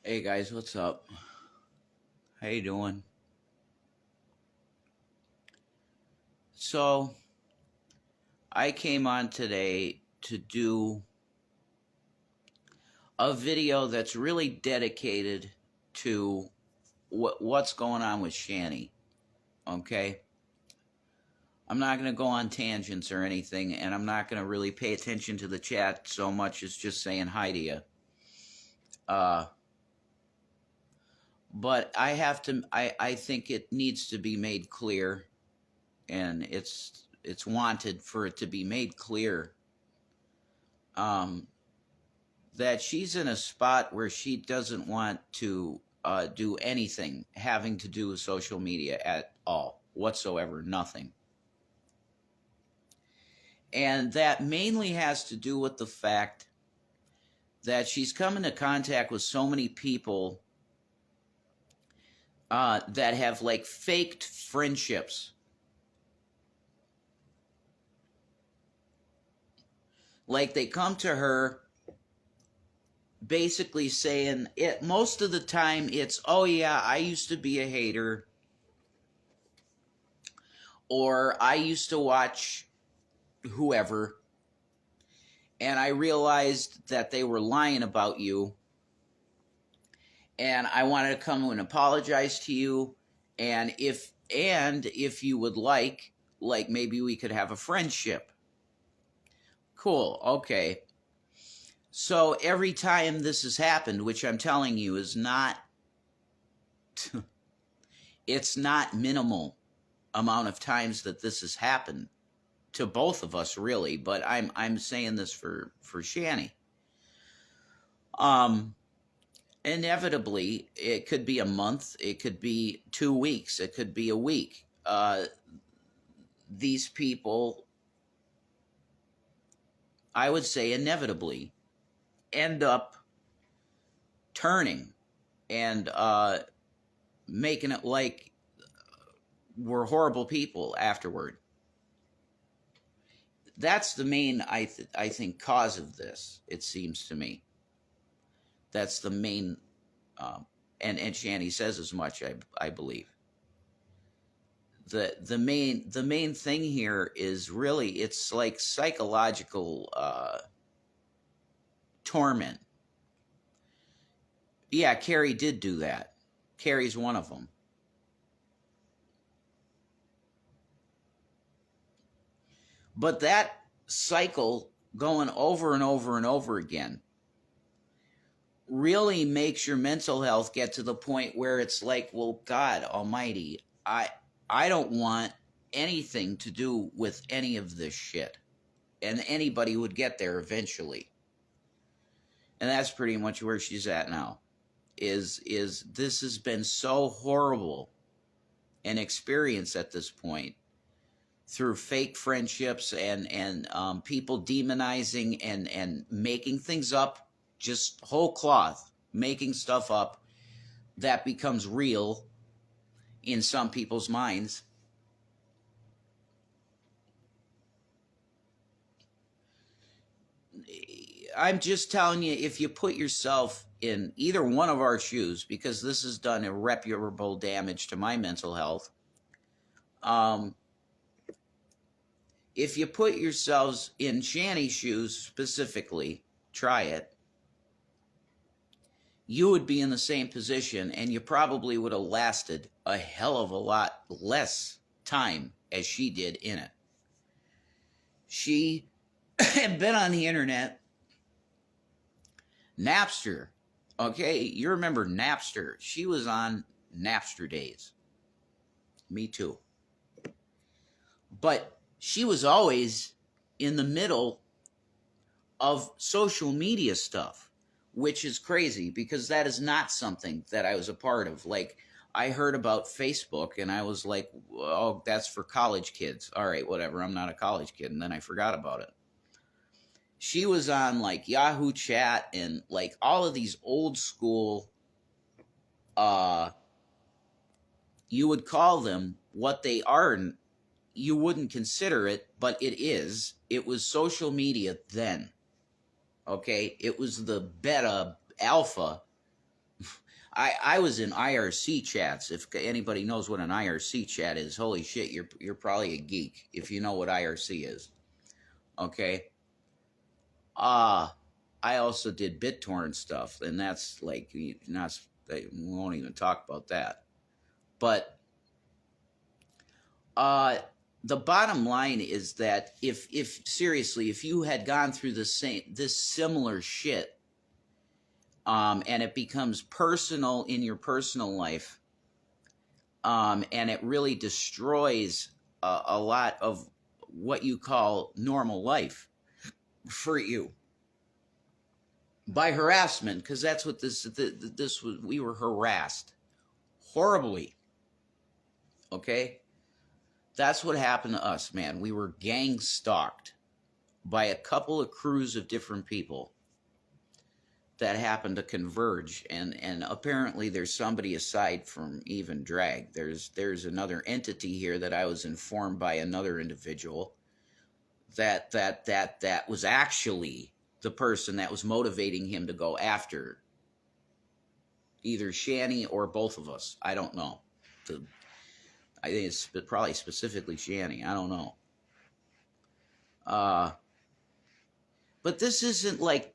Hey guys, what's up? How you doing? So, I came on today to do a video that's really dedicated to what's going on with Shanny, okay? I'm not going to go on tangents or anything, and I'm not going to really pay attention to the chat so much as just saying hi to you. But I think it needs to be made clear, and it's wanted for it to be made clear that she's in a spot where she doesn't want to do anything having to do with social media at all, whatsoever, nothing. And that mainly has to do with the fact that she's come into contact with so many people that have like faked friendships. Like they come to her basically saying it most of the time it's, oh yeah, I used to be a hater, or I used to watch whoever and I realized that they were lying about you, and I wanted to come and apologize to you, and if you would like maybe we could have a friendship. Cool, okay. So every time this has happened, which I'm telling you is not it's not minimal amount of times that this has happened to both of us, really, but I'm saying this for Shanny. Inevitably, it could be a month, it could be 2 weeks, it could be a week. These people, I would say inevitably, end up turning and making it like we're horrible people afterward. That's the main, I think, cause of this, it seems to me. That's the main, and Shanny says as much, I believe. The main thing here is really, it's like psychological torment. Yeah, Carrie did do that. Carrie's one of them. But that cycle going over and over and over again really makes your mental health get to the point where it's like, well, God almighty, I don't want anything to do with any of this shit. And anybody would get there eventually. And that's pretty much where she's at now. Is this has been so horrible an experience at this point, through fake friendships and people demonizing and making things up, just whole cloth, making stuff up that becomes real in some people's minds. I'm just telling you, if you put yourself in either one of our shoes, because this has done irreparable damage to my mental health, if you put yourselves in Shanny's shoes specifically, try it, you would be in the same position, and you probably would have lasted a hell of a lot less time as she did in it. She had been on the internet. Napster, okay, you remember Napster. She was on Napster days. Me too. But she was always in the middle of social media stuff, which is crazy because that is not something that I was a part of. Like, I heard about Facebook and I was like, oh, that's for college kids. All right, whatever. I'm not a college kid. And then I forgot about it. She was on like Yahoo Chat and like all of these old school, you would call them what they are. You wouldn't consider it, but it is. It was social media then. Okay? It was the beta, alpha I was in IRC chats. If anybody knows what an IRC chat is, holy shit, you're probably a geek if you know what IRC is. Okay. I also did BitTorrent stuff, and that's like not. We won't even talk about that. But the bottom line is that if seriously, if you had gone through this similar shit, and it becomes personal in your personal life, and it really destroys a lot of what you call normal life for you by harassment, because that's what this was. We were harassed horribly. Okay, that's what happened to us, man. We were gang stalked by a couple of crews of different people that happened to converge, and apparently there's somebody aside from even drag. There's another entity here that I was informed by another individual that was actually the person that was motivating him to go after either Shanny or both of us. I don't know. I think it's probably specifically Shanny. I don't know. But this isn't like,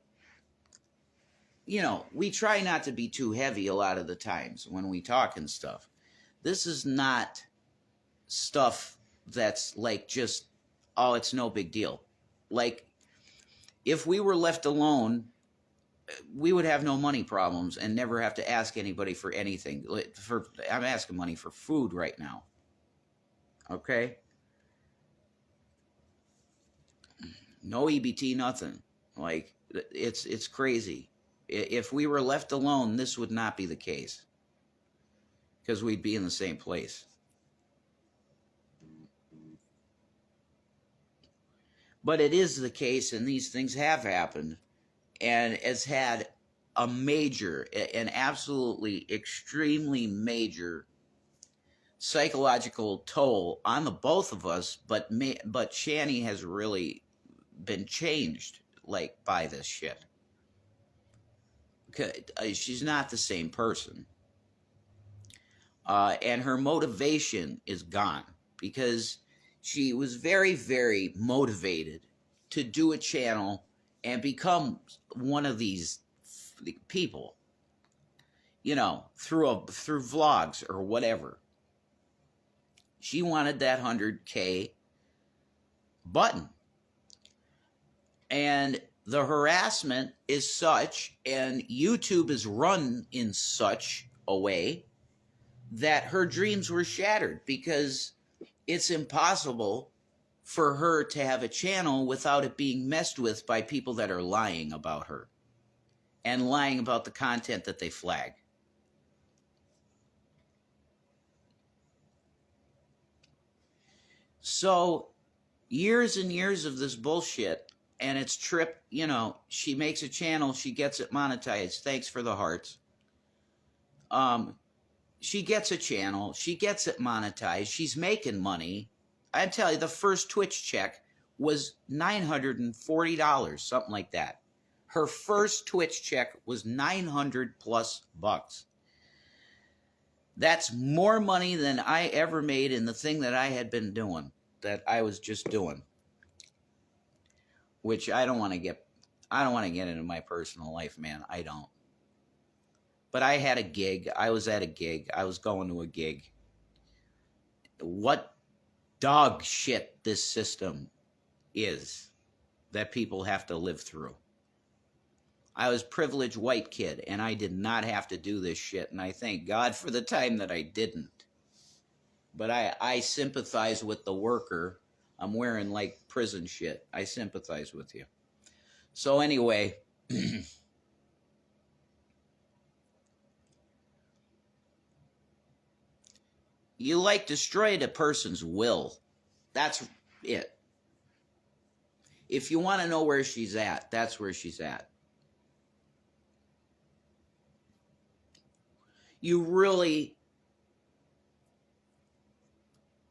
you know, we try not to be too heavy a lot of the times when we talk and stuff. This is not stuff that's like just, oh, it's no big deal. Like, if we were left alone, we would have no money problems and never have to ask anybody for anything. I'm asking money for food right now. Okay? No EBT, nothing. Like, it's crazy. If we were left alone, this would not be the case, because we'd be in the same place. But it is the case, and these things have happened, and it's had a major, an absolutely extremely major psychological toll on the both of us. But Shanny has really been changed, like, by this shit. She's not the same person. And her motivation is gone, because she was very, very motivated to do a channel and become one of these people, you know, through vlogs or whatever. She wanted that 100K button. And the harassment is such, and YouTube is run in such a way that her dreams were shattered, because it's impossible for her to have a channel without it being messed with by people that are lying about her and lying about the content that they flag. So years and years of this bullshit, and it's trip, you know, she makes a channel, she gets it monetized. Thanks for the hearts. She gets a channel, she gets it monetized, she's making money. I tell you, the first Twitch check was $940, something like that. Her first Twitch check was $900+. That's more money than I ever made in the thing that I had been doing, that I was just doing. Which I don't want to get into my personal life, man. I don't. But I had a gig. I was at a gig. I was going to a gig. What dog shit this system is that people have to live through. I was a privileged white kid, and I did not have to do this shit, and I thank God for the time that I didn't. But I sympathize with the worker. I'm wearing, like, prison shit. I sympathize with you. So anyway, you, like, destroyed a person's will. That's it. If you want to know where she's at, that's where she's at. You really,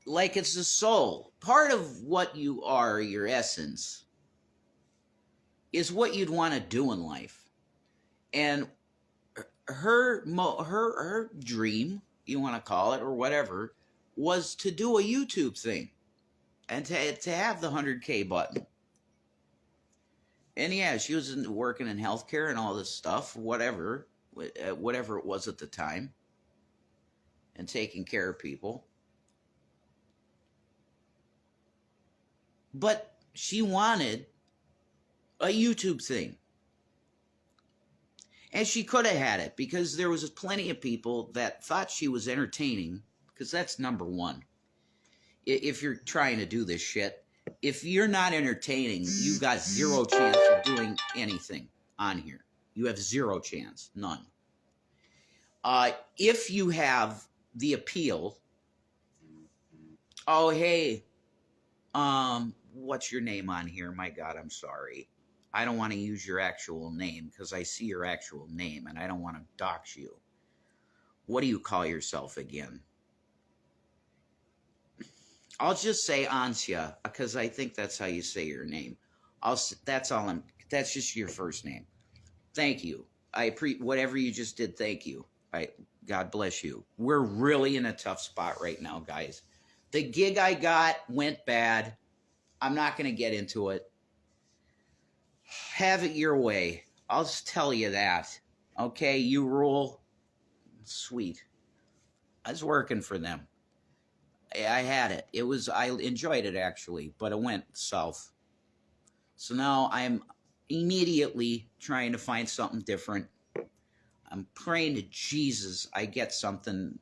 like, it's the soul. Part of what you are, your essence, is what you'd want to do in life. And her dream, you want to call it or whatever, was to do a YouTube thing and to have the 100K button. And yeah, she was working in healthcare and all this stuff, whatever it was at the time, and taking care of people. But she wanted a YouTube thing. And she could have had it because there was plenty of people that thought she was entertaining, because that's number one. If you're trying to do this shit, if you're not entertaining, you've got zero chance of doing anything on here. You have zero chance, none. If you have the appeal, oh, hey, what's your name on here? My God, I'm sorry. I don't want to use your actual name because I see your actual name and I don't want to dox you. What do you call yourself again? I'll just say Ansia because I think that's how you say your name. That's just your first name. Thank you. Whatever you just did, thank you. God bless you. We're really in a tough spot right now, guys. The gig I got went bad. I'm not going to get into it. Have it your way. I'll just tell you that. Okay, you rule. Sweet. I was working for them. I had it. I enjoyed it actually, but it went south. So now I'm immediately trying to find something different. I'm praying to Jesus I get something.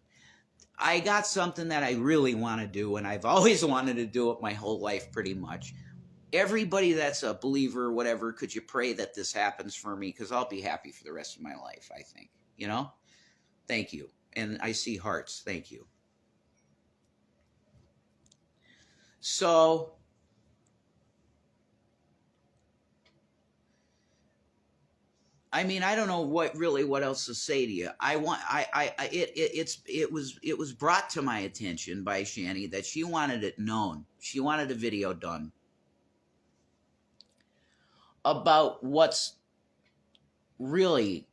I got something that I really want to do, and I've always wanted to do it my whole life pretty much. Everybody that's a believer or whatever, could you pray that this happens for me? Because I'll be happy for the rest of my life, I think. You know? Thank you. And I see hearts. Thank you. So, I mean, I don't know what else to say to you. It was brought to my attention by Shanny that she wanted it known. She wanted a video done about what's really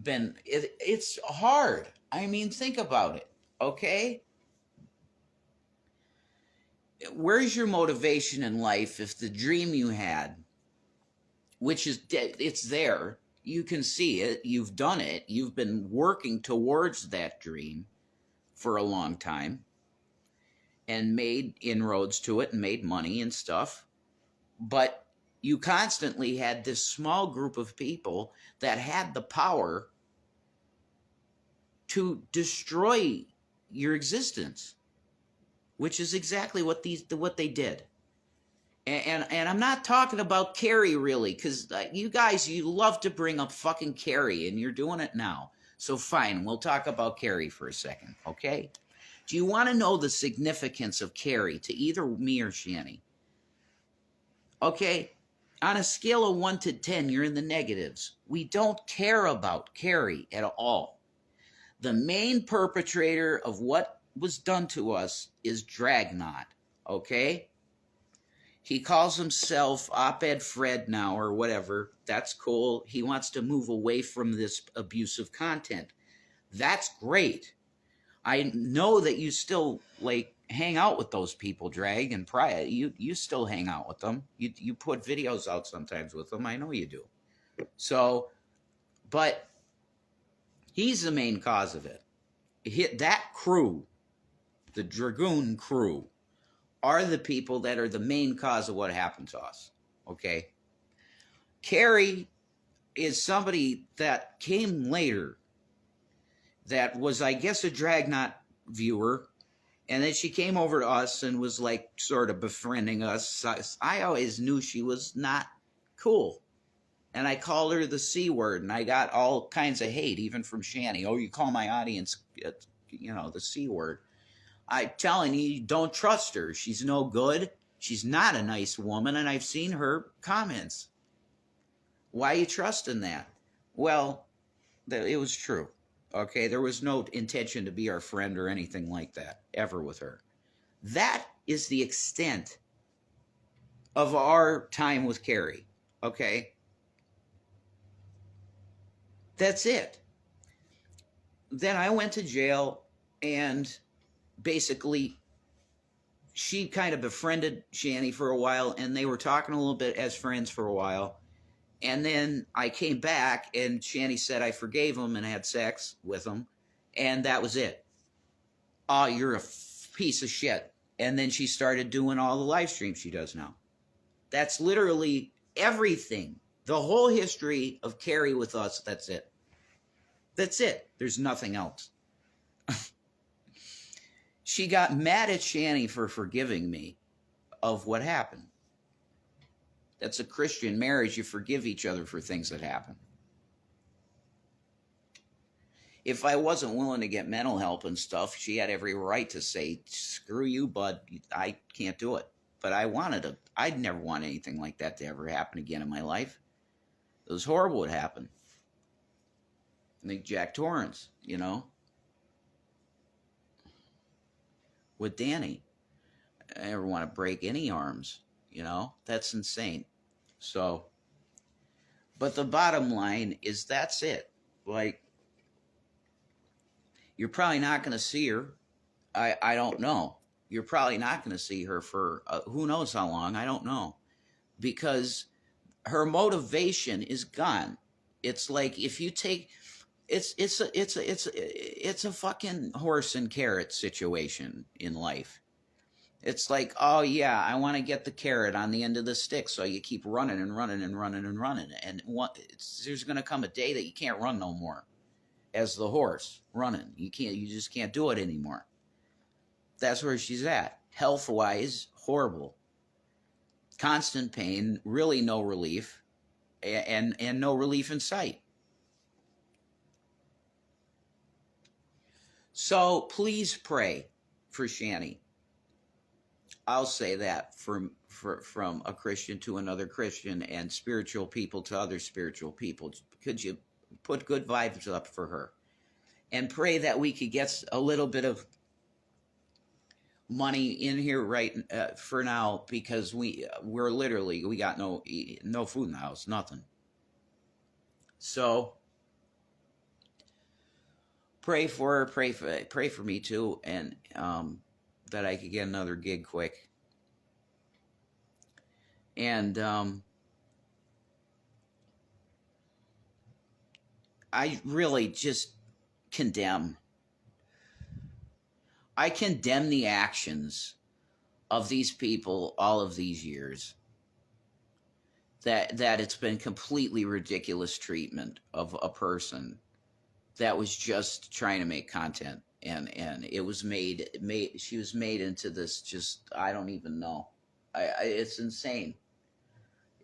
been, it's hard. I mean, think about it, okay? Where's your motivation in life if the dream you had, which is, it's there, you can see it, you've done it, you've been working towards that dream for a long time and made inroads to it and made money and stuff, but you constantly had this small group of people that had the power to destroy your existence, which is exactly what they did. And I'm not talking about Carrie really, because you guys, you love to bring up fucking Carrie, and you're doing it now. So fine, we'll talk about Carrie for a second, okay? Do you want to know the significance of Carrie to either me or Shanny? Okay, on a scale of 1 to 10, you're in the negatives. We don't care about Carrie at all. The main perpetrator of what was done to us is Dragnot, okay? He calls himself Op-Ed Fred now or whatever. That's cool. He wants to move away from this abusive content. That's great. I know that you still, like, hang out with those people, Drag and Priya. You still hang out with them. You put videos out sometimes with them. I know you do. So, but he's the main cause of it. That crew, the Dragoon crew, are the people that are the main cause of what happened to us, okay? Carrie is somebody that came later that was, I guess, a Dragnot viewer, and then she came over to us and was, like, sort of befriending us. I always knew she was not cool, and I called her the C word, and I got all kinds of hate, even from Shanny. Oh, you call my audience, the C word. I'm telling you, don't trust her. She's no good. She's not a nice woman, and I've seen her comments. Why are you trusting that? Well, it was true. Okay, there was no intention to be our friend or anything like that, ever with her. That is the extent of our time with Carrie, okay? That's it. then I went to jail, and basically she kind of befriended Shanny for a while, and they were talking a little bit as friends for a while. And then I came back, and Shanny said I forgave him and had sex with him, and that was it. Oh, you're a piece of shit. And then she started doing all the live streams she does now. That's literally everything. The whole history of Carrie with us, that's it. That's it. There's nothing else. She got mad at Shanny for forgiving me of what happened. That's a Christian marriage. You forgive each other for things that happen. If I wasn't willing to get mental help and stuff, she had every right to say, screw you, bud. I can't do it. But I'd never want anything like that to ever happen again in my life. It was horrible what happened. Like Jack Torrance, with Danny. I never want to break any arms, That's insane. So, but the bottom line is that's it. Like, you're probably not going to see her. I don't know. You're probably not going to see her for who knows how long. I don't know. Because her motivation is gone. It's like if you take it's a fucking horse and carrot situation in life. It's like, oh yeah, I want to get the carrot on the end of the stick, so you keep running and running and running and running, and there's going to come a day that you can't run no more. As the horse running, you just can't do it anymore. That's where she's at. Health-wise, horrible. Constant pain, really no relief, and no relief in sight. So please pray for Shanny. I'll say that from a Christian to another Christian, and spiritual people to other spiritual people. Could you put good vibes up for her? And pray that we could get a little bit of money in here for now, because we're literally, we got no food in the house, nothing. So pray for her, pray for me too, and that I could get another gig quick. And I really just condemn the actions of these people all of these years. That it's been completely ridiculous treatment of a person that was just trying to make content, and it was she was made into this, just, I don't even know. It's insane.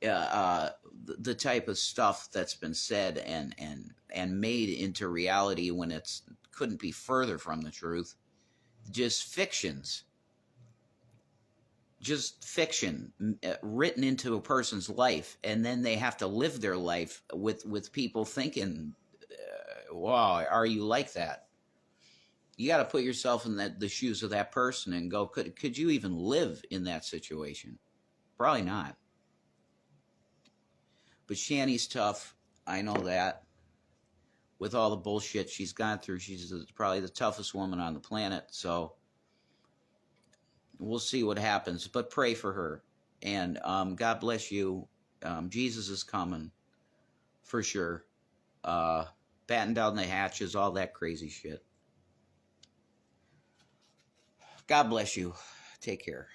The type of stuff that's been said and made into reality when it's couldn't be further from the truth. Just fictions. Just fiction written into a person's life, and then they have to live their life with people thinking, wow, are you like that? You got to put yourself in the shoes of that person and go, could you even live in that situation? Probably not. But Shanny's tough. I know that. With all the bullshit she's gone through, she's probably the toughest woman on the planet. So we'll see what happens. But pray for her. And God bless you. Jesus is coming. For sure. Batten down the hatches, all that crazy shit. God bless you. Take care.